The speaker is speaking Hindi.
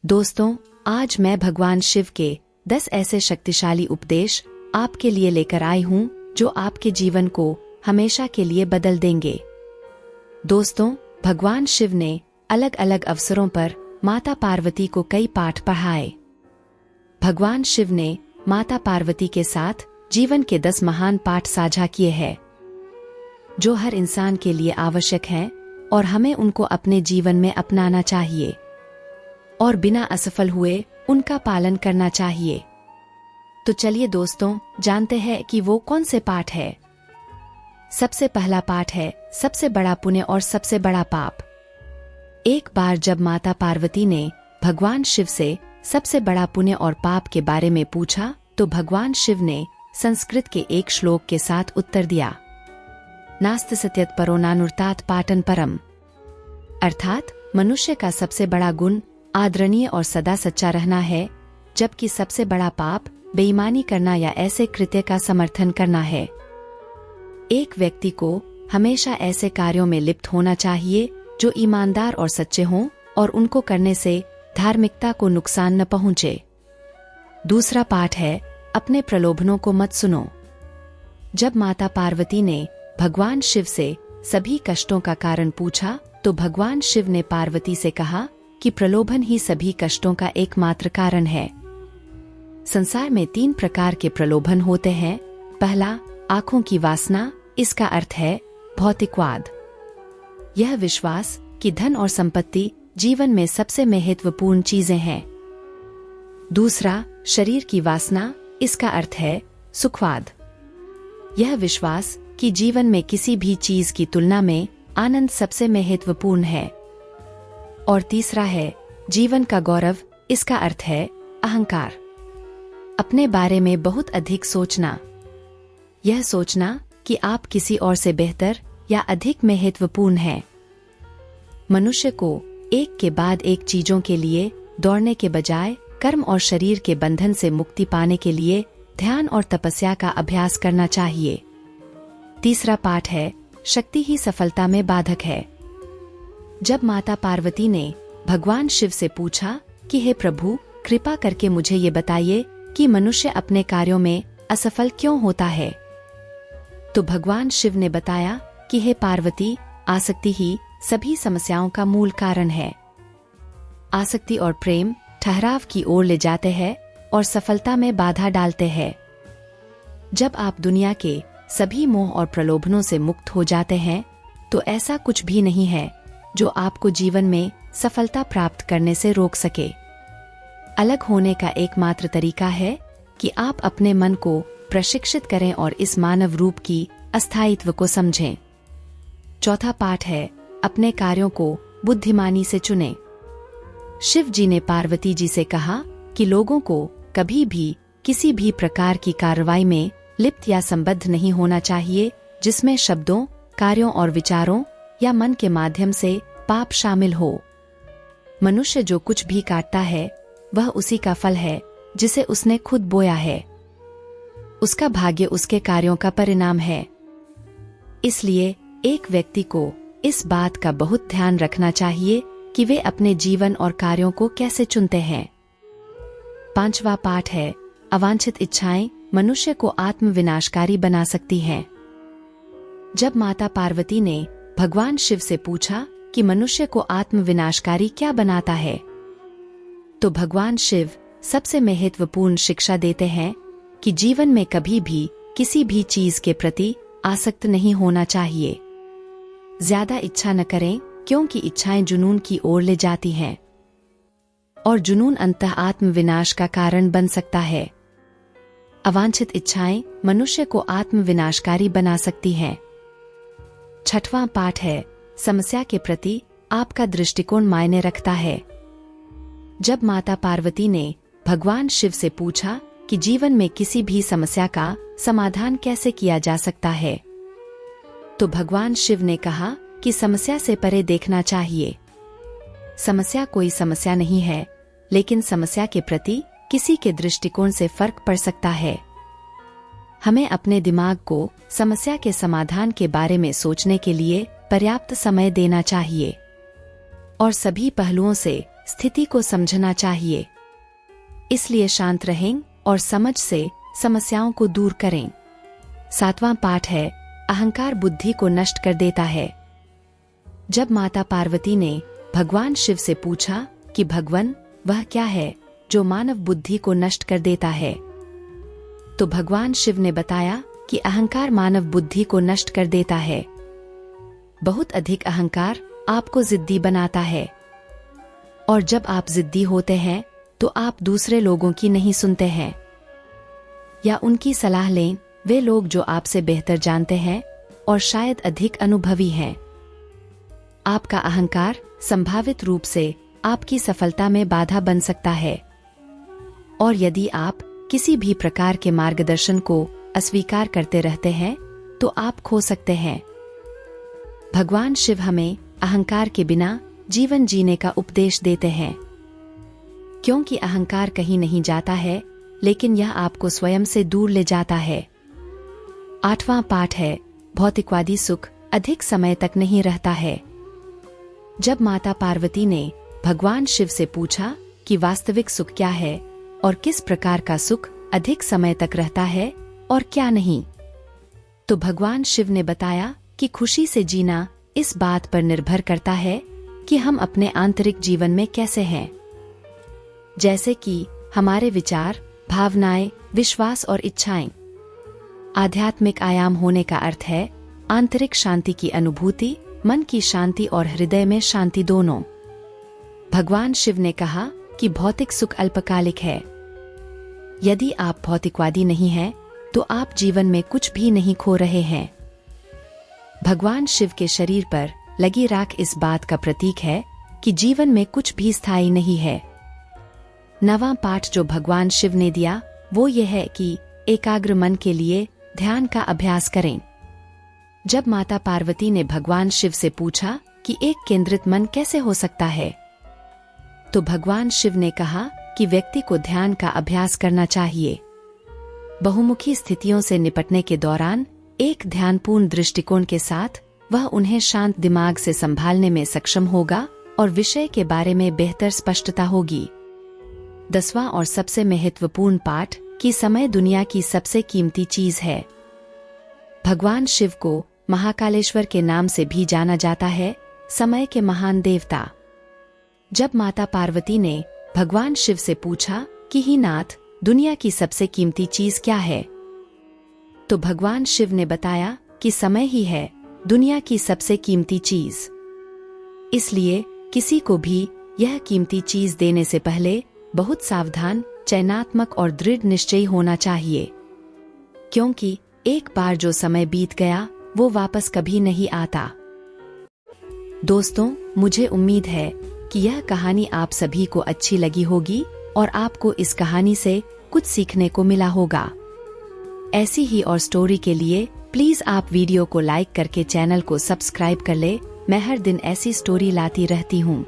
दोस्तों, आज मैं भगवान शिव के 10 ऐसे शक्तिशाली उपदेश आपके लिए लेकर आई हूँ जो आपके जीवन को हमेशा के लिए बदल देंगे। दोस्तों, भगवान शिव ने अलग अलग अवसरों पर माता पार्वती को कई पाठ पढ़ाए। भगवान शिव ने माता पार्वती के साथ जीवन के 10 महान पाठ साझा किए हैं, जो हर इंसान के लिए आवश्यक हैं और हमें उनको अपने जीवन में अपनाना चाहिए और बिना असफल हुए उनका पालन करना चाहिए। तो चलिए दोस्तों, जानते हैं कि वो कौन से पाठ है। सबसे पहला पाठ है सबसे बड़ा पुण्य और सबसे बड़ा पाप। एक बार जब माता पार्वती ने भगवान शिव से सबसे बड़ा पुण्य और पाप के बारे में पूछा, तो भगवान शिव ने संस्कृत के एक श्लोक के साथ उत्तर दिया, नास्ति सत्यत परो नानुर्तात पाटन परम, अर्थात मनुष्य का सबसे बड़ा गुण आदरणीय और सदा सच्चा रहना है, जबकि सबसे बड़ा पाप बेईमानी करना या ऐसे कृत्य का समर्थन करना है। एक व्यक्ति को हमेशा ऐसे कार्यों में लिप्त होना चाहिए जो ईमानदार और सच्चे हों और उनको करने से धार्मिकता को नुकसान न पहुंचे। दूसरा पाठ है अपने प्रलोभनों को मत सुनो। जब माता पार्वती ने भगवान शिव से सभी कष्टों का कारण पूछा, तो भगवान शिव ने पार्वती से कहा कि प्रलोभन ही सभी कष्टों का एकमात्र कारण है। संसार में 3 प्रकार के प्रलोभन होते हैं। पहला, आंखों की वासना, इसका अर्थ है भौतिकवाद। यह विश्वास कि धन और संपत्ति जीवन में सबसे महत्वपूर्ण चीजें हैं। दूसरा, शरीर की वासना, इसका अर्थ है सुखवाद। यह विश्वास कि जीवन में किसी भी चीज की तुलना में आनंद सबसे महत्वपूर्ण है। और तीसरा है जीवन का गौरव, इसका अर्थ है अहंकार। अपने बारे में बहुत अधिक सोचना। यह सोचना कि आप किसी और से बेहतर या अधिक महत्वपूर्ण हैं। मनुष्य को एक के बाद एक चीजों के लिए दौड़ने के बजाय कर्म और शरीर के बंधन से मुक्ति पाने के लिए ध्यान और तपस्या का अभ्यास करना चाहिए। तीसरा पाठ है शक्ति ही सफलता में बाधक है। जब माता पार्वती ने भगवान शिव से पूछा कि हे प्रभु, कृपा करके मुझे ये बताइए कि मनुष्य अपने कार्यों में असफल क्यों होता है, तो भगवान शिव ने बताया कि हे पार्वती, आसक्ति ही सभी समस्याओं का मूल कारण है। आसक्ति और प्रेम ठहराव की ओर ले जाते हैं और सफलता में बाधा डालते हैं। जब आप दुनिया के सभी मोह और प्रलोभनों से मुक्त हो जाते हैं, तो ऐसा कुछ भी नहीं है जो आपको जीवन में सफलता प्राप्त करने से रोक सके। अलग होने का एकमात्र तरीका है कि आप अपने मन को प्रशिक्षित करें और इस मानव रूप की अस्थायित्व को समझें। चौथा पाठ है अपने कार्यों को बुद्धिमानी से चुनें। शिव जी ने पार्वती जी से कहा कि लोगों को कभी भी किसी भी प्रकार की कार्रवाई में लिप्त या संबद्ध नहीं होना चाहिए जिसमें शब्दों, कार्यों और विचारों या मन के माध्यम से पाप शामिल हो। मनुष्य जो कुछ भी काटता है वह उसी का फल है जिसे उसने खुद बोया है। उसका भाग्य उसके कार्यों का परिणाम है। इसलिए एक व्यक्ति को इस बात का बहुत ध्यान रखना चाहिए कि वे अपने जीवन और कार्यों को कैसे चुनते हैं। पांचवा पाठ है अवांछित इच्छाएं मनुष्य को आत्मविनाशकारी बना सकती हैं। जब माता पार्वती ने भगवान शिव से पूछा कि मनुष्य को आत्मविनाशकारी क्या बनाता है, तो भगवान शिव सबसे महत्वपूर्ण शिक्षा देते हैं कि जीवन में कभी भी किसी भी चीज के प्रति आसक्त नहीं होना चाहिए। ज्यादा इच्छा न करें, क्योंकि इच्छाएं जुनून की ओर ले जाती हैं और जुनून अंततः आत्मविनाश का कारण बन सकता है। अवांछित इच्छाएं मनुष्य को आत्मविनाशकारी बना सकती हैं। छठवां पाठ है समस्या के प्रति आपका दृष्टिकोण मायने रखता है। जब माता पार्वती ने भगवान शिव से पूछा कि जीवन में किसी भी समस्या का समाधान कैसे किया जा सकता है, तो भगवान शिव ने कहा कि समस्या से परे देखना चाहिए। समस्या कोई समस्या नहीं है, लेकिन समस्या के प्रति किसी के दृष्टिकोण से फर्क पड़ सकता है। हमें अपने दिमाग को समस्या के समाधान के बारे में सोचने के लिए पर्याप्त समय देना चाहिए और सभी पहलुओं से स्थिति को समझना चाहिए। इसलिए शांत रहें और समझ से समस्याओं को दूर करें। 7वां पाठ है, अहंकार बुद्धि को नष्ट कर देता है। जब माता पार्वती ने भगवान शिव से पूछा कि भगवान वह क्या है जो मानव बुद्धि को नष्ट कर देता है, तो भगवान शिव ने बताया कि अहंकार मानव बुद्धि को नष्ट कर देता है। बहुत अधिक अहंकार आपको जिद्दी बनाता है, और जब आप जिद्दी होते हैं तो आप दूसरे लोगों की नहीं सुनते हैं या उनकी सलाह लें, वे लोग जो आपसे बेहतर जानते हैं और शायद अधिक अनुभवी हैं। आपका अहंकार संभावित रूप से आपकी सफलता में बाधा बन सकता है, और यदि आप किसी भी प्रकार के मार्गदर्शन को अस्वीकार करते रहते हैं तो आप खो सकते हैं। भगवान शिव हमें अहंकार के बिना जीवन जीने का उपदेश देते हैं, क्योंकि अहंकार कहीं नहीं जाता है, लेकिन यह आपको स्वयं से दूर ले जाता है। 8वां पाठ है, भौतिकवादी सुख अधिक समय तक नहीं रहता है। जब माता पार्वती ने भगवान शिव से पूछा कि वास्तविक सुख क्या है और किस प्रकार का सुख अधिक समय तक रहता है और क्या नहीं, तो भगवान शिव ने बताया कि खुशी से जीना इस बात पर निर्भर करता है कि हम अपने आंतरिक जीवन में कैसे हैं, जैसे कि हमारे विचार, भावनाएं, विश्वास और इच्छाएं। आध्यात्मिक आयाम होने का अर्थ है आंतरिक शांति की अनुभूति, मन की शांति और हृदय में शांति दोनों। भगवान शिव ने कहा कि भौतिक सुख अल्पकालिक है। यदि आप भौतिकवादी नहीं हैं, तो आप जीवन में कुछ भी नहीं खो रहे हैं। भगवान शिव के शरीर पर लगी राख इस बात का प्रतीक है कि जीवन में कुछ भी स्थायी नहीं है। 9वां पाठ जो भगवान शिव ने दिया वो ये है कि एकाग्र मन के लिए ध्यान का अभ्यास करें। जब माता पार्वती ने भगवान शिव से पूछा कि एक केंद्रित मन कैसे हो सकता है, तो भगवान शिव ने कहा कि व्यक्ति को ध्यान का अभ्यास करना चाहिए। बहुमुखी स्थितियों से निपटने के दौरान एक ध्यानपूर्ण दृष्टिकोण के साथ वह उन्हें शांत दिमाग से संभालने में सक्षम होगा और विषय के बारे में बेहतर स्पष्टता होगी। 10वां और सबसे महत्वपूर्ण पाठ कि समय दुनिया की सबसे कीमती चीज है। भगवान शिव को महाकालेश्वर के नाम से भी जाना जाता है, समय के महान देवता। जब माता पार्वती ने भगवान शिव से पूछा कि ही नाथ, दुनिया की सबसे कीमती चीज क्या है, तो भगवान शिव ने बताया कि समय ही है दुनिया की सबसे कीमती चीज। इसलिए किसी को भी यह कीमती चीज देने से पहले बहुत सावधान, चयनात्मक और दृढ़ निश्चयी होना चाहिए, क्योंकि एक बार जो समय बीत गया वो वापस कभी नहीं आता। दोस्तों, मुझे उम्मीद है कि यह कहानी आप सभी को अच्छी लगी होगी और आपको इस कहानी से कुछ सीखने को मिला होगा। ऐसी ही और स्टोरी के लिए प्लीज आप वीडियो को लाइक करके चैनल को सब्सक्राइब कर ले। मैं हर दिन ऐसी स्टोरी लाती रहती हूँ।